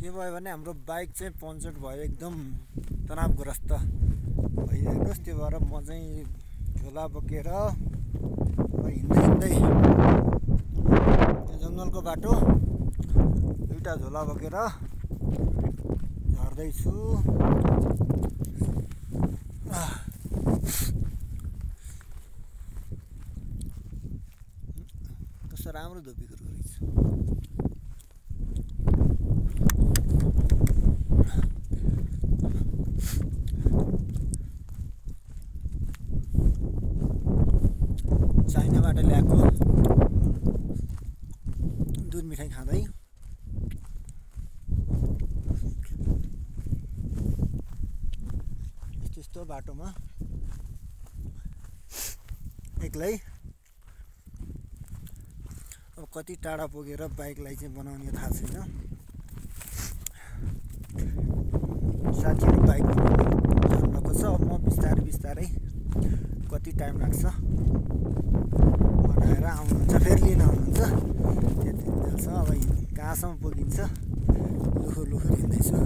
के भयो भने हाम्रो बाइक चाहिँ पन्चर भयो, एकदम तनावग्रस्त भइरहेकोस्। त्यो भएर म चाहिँ झोला बोकेर हिँड्दै हिँड्दै यो जङ्गलको बाटो दुईटा झोला बोकेर झर्दैछु। कस्तो राम्रो धोपीको रुख रहेछ। चाइनाबाट ल्याएको दुध मिठाई खाँदै यस्तो बाटोमा एक्लै अब कति टाढा पुगेर बाइकलाई चाहिँ बनाउने थाहा छैन। साथीहरू बाइक चढ्नको छ। अब म बिस्तारै बिस्तारै कति टाइम लाग्छ बनाएर आउनुहुन्छ, फेरि लिन आउनुहुन्छ, त्यति दिनसम्म अब कहाँसम्म पुगिन्छ लुखुर लुखुर हिँड्दैछु।